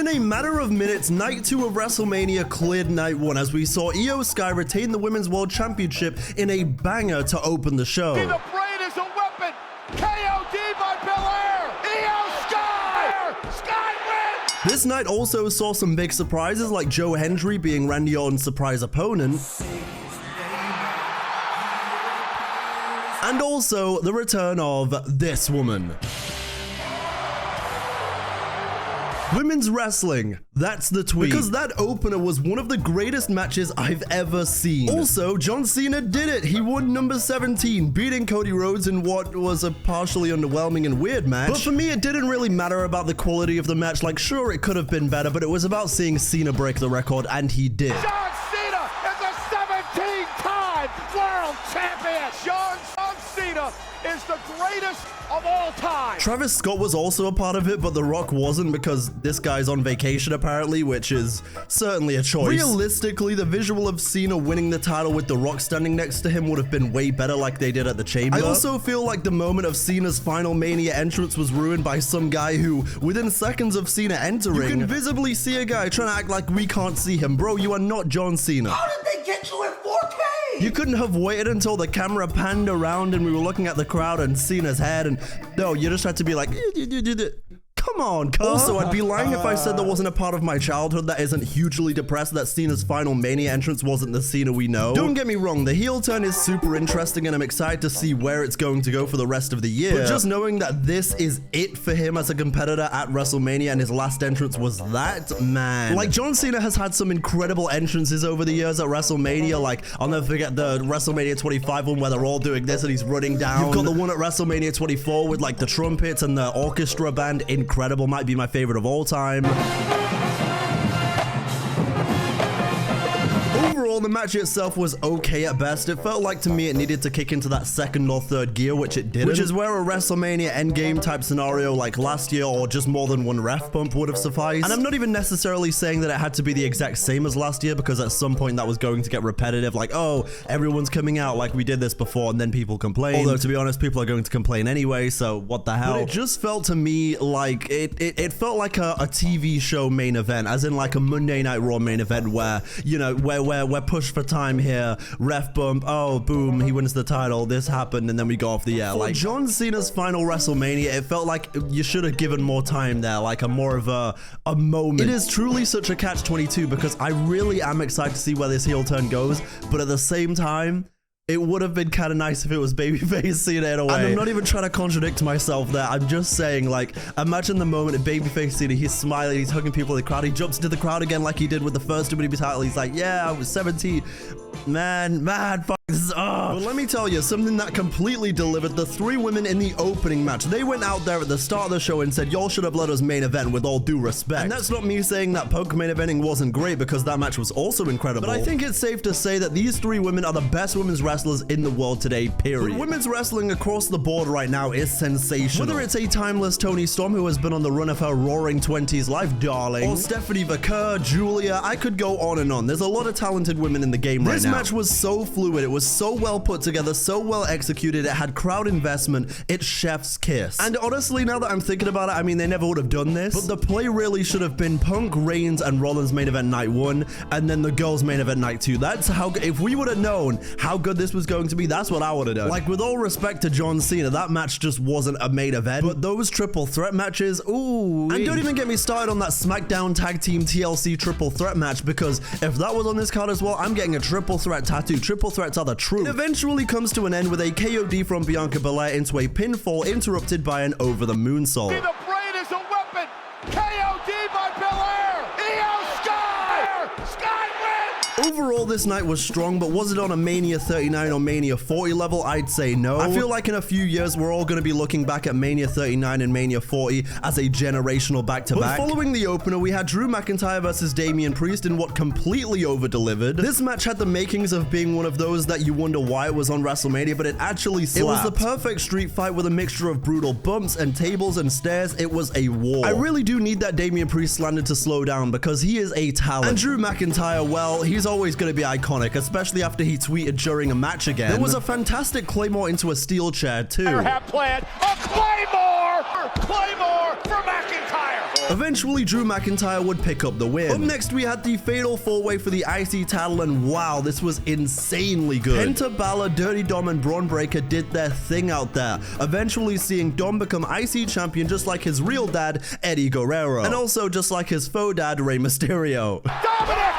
Within a matter of minutes, Night 2 of WrestleMania cleared Night 1 as we saw Io Sky retain the Women's World Championship in a banger to open the show. The brain is a weapon. KOD by Belair. Io Sky. Sky wins. This night also saw some big surprises like Joe Hendry being Randy Orton's surprise opponent. And also the return of this woman. Women's wrestling, that's the tweet. Because that opener was one of the greatest matches I've ever seen. Also, John Cena did it. He won number 17, beating Cody Rhodes in what was a partially underwhelming and weird match. But for me, it didn't really matter about the quality of the match. Like, sure, it could have been better, but it was about seeing Cena break the record, and he did. John Cena is a 17-time world champion. John Cena is the greatest of all time. Travis Scott was also a part of it, but The Rock wasn't because this guy's on vacation apparently, which is certainly a choice. Realistically, the visual of Cena winning the title with The Rock standing next to him would have been way better like they did at the Chamber. I also feel like the moment of Cena's final Mania entrance was ruined by some guy who, within seconds of Cena entering, you can visibly see a guy trying to act like we can't see him. Bro, you are not John Cena. How did they get you in 4K? You couldn't have waited until the camera panned around and we were looking at the crowd and Cena's head, and no, you just had to be like, come on, cuz. Also, I'd be lying if I said there wasn't a part of my childhood that isn't hugely depressed that Cena's final Mania entrance wasn't the Cena we know. Don't get me wrong, the heel turn is super interesting and I'm excited to see where it's going to go for the rest of the year. But just knowing that this is it for him as a competitor at WrestleMania and his last entrance was that, man. Like, John Cena has had some incredible entrances over the years at WrestleMania. Like, I'll never forget the WrestleMania 25 one where they're all doing this and he's running down. You've got the one at WrestleMania 24 with like the trumpets and the orchestra band. Incredible, might be my favorite of all time. Overall, the match itself was okay at best. It felt like to me it needed to kick into that second or third gear, which it didn't. Which is where a WrestleMania endgame type scenario like last year or just more than one ref bump would have sufficed. And I'm not even necessarily saying that it had to be the exact same as last year, because at some point that was going to get repetitive, like, oh, everyone's coming out like we did this before, and then people complain. Although, to be honest, people are going to complain anyway, so what the hell. But it just felt to me like it felt like a TV show main event, as in like a Monday Night Raw main event where, you know, we're pushed for time here, ref bump, oh, boom, he wins the title, this happened, and then we go off the air. For like John Cena's final WrestleMania, it felt like you should have given more time there, like a more of a moment. It is truly such a catch-22 because I really am excited to see where this heel turn goes, but at the same time, it would have been kind of nice if it was babyface Cena in a way. And I'm not even trying to contradict myself there. I'm just saying, like, imagine the moment of babyface Cena, he's smiling, he's hugging people in the crowd, he jumps into the crowd again like he did with the first WWE title. He's like, yeah, I was 17. Man, fuck this. But let me tell you, something that completely delivered: the three women in the opening match. They went out there at the start of the show and said, y'all should have let us main event, with all due respect. And that's not me saying that Punk main eventing wasn't great, because that match was also incredible. But I think it's safe to say that these three women are the best women's wrestlers in the world today, period. But women's wrestling across the board right now is sensational. Whether it's a timeless Toni Storm, who has been on the run of her roaring 20s life, darling, or Stephanie Vaquer, Julia, I could go on and on. There's a lot of talented women in the game right now. This match was so fluid, it was so well put together, so well executed, it had crowd investment, it's chef's kiss. And honestly, now that I'm thinking about it, I mean, they never would have done this, but the play really should have been Punk, Reigns, and Rollins main event night 1, and then the girls main event night 2. That's how, if we would have known how good this was going to be, that's what I would have done. Like, with all respect to John Cena, that match just wasn't a main event, but those triple threat matches, ooh. And don't even get me started on that SmackDown Tag Team TLC triple threat match, because if that was on this card as well, I'm getting a triple threat tattoo. Triple threats are the truth. It eventually comes to an end with a KOD from Bianca Belair into a pinfall, interrupted by an over the moonsault. The brain is a weapon. KOD by Belair. Io Sky. Sky wins. Overall, this night was strong, but was it on a Mania 39 or Mania 40 level? I'd say no. I feel like in a few years, we're all going to be looking back at Mania 39 and Mania 40 as a generational back-to-back. But following the opener, we had Drew McIntyre versus Damian Priest in what completely over-delivered. This match had the makings of being one of those that you wonder why it was on WrestleMania, but it actually slapped. It was the perfect street fight with a mixture of brutal bumps and tables and stairs. It was a war. I really do need that Damian Priest slander to slow down, because he is a talent. And Drew McIntyre, well, he's always going to be iconic, especially after he tweeted during a match again. There was a fantastic Claymore into a steel chair too. Have planned a Claymore for McIntyre. Eventually, Drew McIntyre would pick up the win. Up next, we had the Fatal 4-Way for the IC title, and wow, this was insanely good. Penta, Balor, Dirty Dom, and Braun Breaker did their thing out there, eventually seeing Dom become IC champion just like his real dad, Eddie Guerrero, and also just like his faux dad, Rey Mysterio. Dominic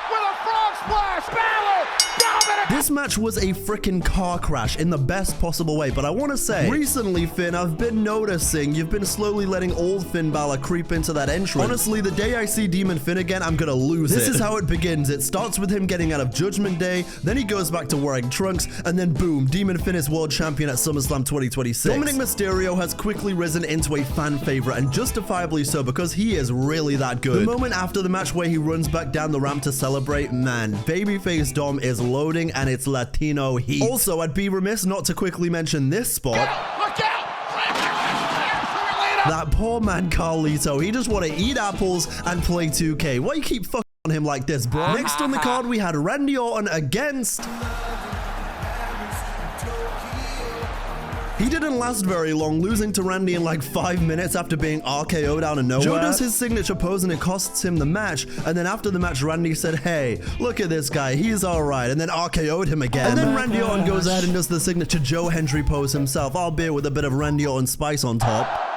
with a frog splash. Balor, Dominic. This match was a freaking car crash in the best possible way, but I want to say, recently, Finn, I've been noticing you've been slowly letting old Finn Balor creep into that entrance. Honestly, the day I see Demon Finn again, I'm gonna lose it. This is how it begins. It starts with him getting out of Judgment Day, then he goes back to wearing trunks, and then boom, Demon Finn is world champion at SummerSlam 2026. Dominic Mysterio has quickly risen into a fan favorite, and justifiably so, because he is really that good. The moment after the match where he runs back down the ramp to celebrate, man, babyface Dom is loading, and it's Latino heat. Also, I'd be remiss not to quickly mention this spot. Look out! That poor man Carlito, he just want to eat apples and play 2K. Why you keep fucking on him like this, bro? Next on the card, we had Randy Orton against... He didn't last very long, losing to Randy in like 5 minutes after being RKO'd out of nowhere. Joe does his signature pose and it costs him the match, and then after the match, Randy said, hey, look at this guy, he's alright, and then RKO'd him again. And then Randy Orton goes ahead and does the signature Joe Hendry pose himself, albeit with a bit of Randy Orton spice on top.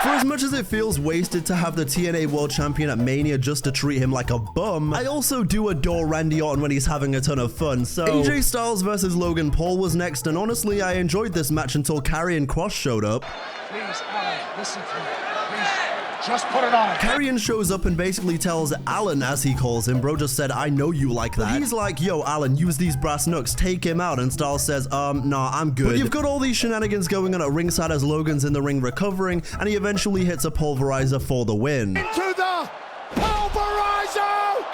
For as much as it feels wasted to have the TNA World Champion at Mania just to treat him like a bum, I also do adore Randy Orton when he's having a ton of fun, so... AJ Styles versus Logan Paul was next, and honestly, I enjoyed this match until Karrion Kross showed up. Please, Alan, listen to me. Please, just put it on. Karrion shows up and basically tells Alan, as he calls him, bro just said, I know you like that. But he's like, yo, Alan, use these brass knucks, take him out, and Styles says, nah, I'm good. But you've got all these shenanigans going on at ringside as Logan's in the ring recovering, and he eventually hits a pulverizer for the win. Into the pulverizer!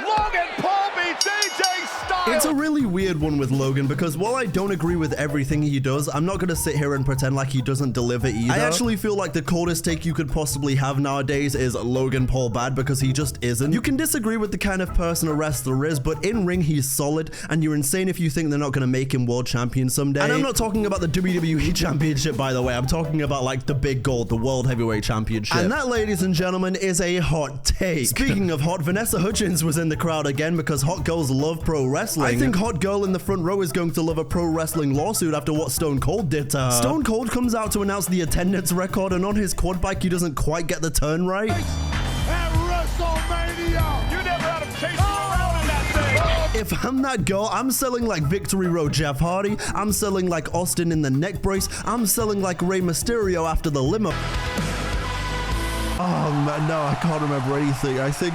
Logan Paul beats AJ Styles! It's a really weird one with Logan, because while I don't agree with everything he does, I'm not gonna sit here and pretend like he doesn't deliver either. I actually feel like the coldest take you could possibly have nowadays is Logan Paul bad, because he just isn't. You can disagree with the kind of person a wrestler is, but in ring he's solid, and you're insane if you think they're not gonna make him world champion someday. And I'm not talking about the WWE Championship, by the way. I'm talking about like the big gold, the World Heavyweight Championship. And that, ladies and gentlemen, is a hot take. Speaking of hot, Vanessa Hudgens was in the crowd again because hot girls love pro wrestling. I think hot girl in the front row is going to love a pro wrestling lawsuit after what Stone Cold did to her. Stone Cold comes out to announce the attendance record, and on his quad bike he doesn't quite get the turn right. At WrestleMania! You never had him chasing around in that thing! If I'm that girl, I'm selling like Victory Road Jeff Hardy, I'm selling like Austin in the neck brace, I'm selling like Rey Mysterio after the limo. No, I can't remember anything. I think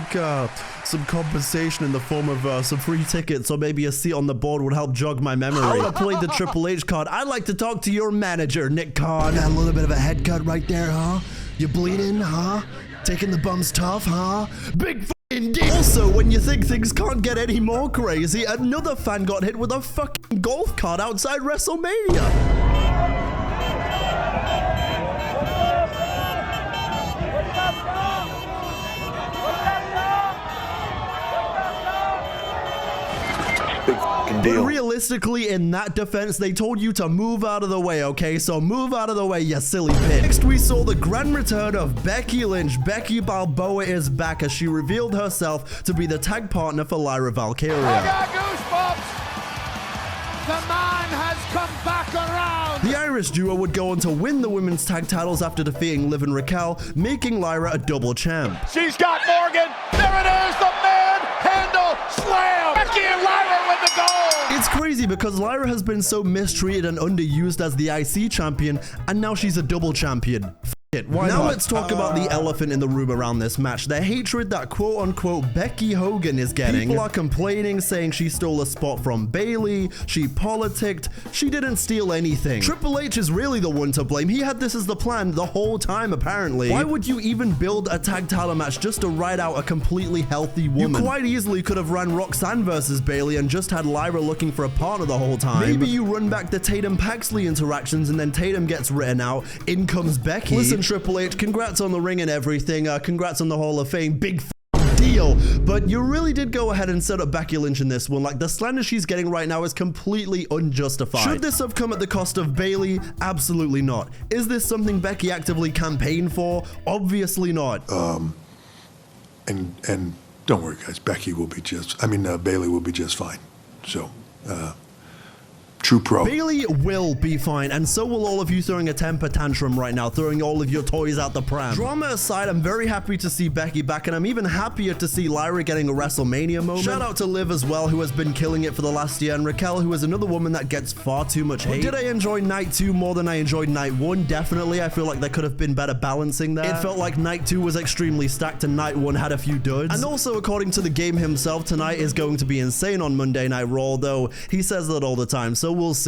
some compensation in the form of some free tickets or maybe a seat on the board would help jog my memory. I would have played the Triple H card. I'd like to talk to your manager, Nick Khan. Got a little bit of a head cut right there, huh? You bleeding, huh? Taking the bums tough, huh? Big f***ing deal. Also, when you think things can't get any more crazy, another fan got hit with a fucking golf cart outside WrestleMania. But realistically, in that defense, they told you to move out of the way, okay? So move out of the way, you silly pig. Next, we saw the grand return of Becky Lynch. Becky Balboa is back as she revealed herself to be the tag partner for Lyra Valkyria. I got goosebumps! The man has come back around! The Irish duo would go on to win the women's tag titles after defeating Liv and Raquel, making Lyra a double champ. She's got Morgan! There it is! The manhandle slam! Becky and Lyra with the gold! It's crazy because Lyra has been so mistreated and underused as the IC champion, and now she's a double champion. Why now not? Let's talk about the elephant in the room around this match, the hatred that quote-unquote Becky Hogan is getting. People are complaining, saying she stole a spot from Bayley, she politicked, she didn't steal anything. Triple H is really the one to blame. He had this as the plan the whole time, apparently. Why would you even build a tag title match just to ride out a completely healthy woman? You quite easily could have ran Roxanne versus Bayley and just had Lyra looking for a partner the whole time. Maybe you run back the Tatum-Paxley interactions and then Tatum gets written out, in comes Becky. Listen, Triple H, congrats on the ring and everything, congrats on the Hall of Fame, big deal. heel, but you really did go ahead and set up Becky Lynch in this one. Like, the slander she's getting right now is completely unjustified. Should this have come at the cost of Bayley? Absolutely not. Is this something Becky actively campaigned for? Obviously not. And don't worry, guys. Bayley will be just fine. So, true pro. Bayley will be fine, and so will all of you throwing a temper tantrum right now, throwing all of your toys out the pram. Drama aside, I'm very happy to see Becky back, and I'm even happier to see Lyra getting a WrestleMania moment. Shout out to Liv as well, who has been killing it for the last year, and Raquel, who is another woman that gets far too much hate. Did I enjoy night 2 more than I enjoyed night 1? Definitely. I feel like there could have been better balancing there. It felt like night 2 was extremely stacked, and night 1 had a few duds. And also, according to the game himself, tonight is going to be insane on Monday Night Raw, though he says that all the time, so we'll see.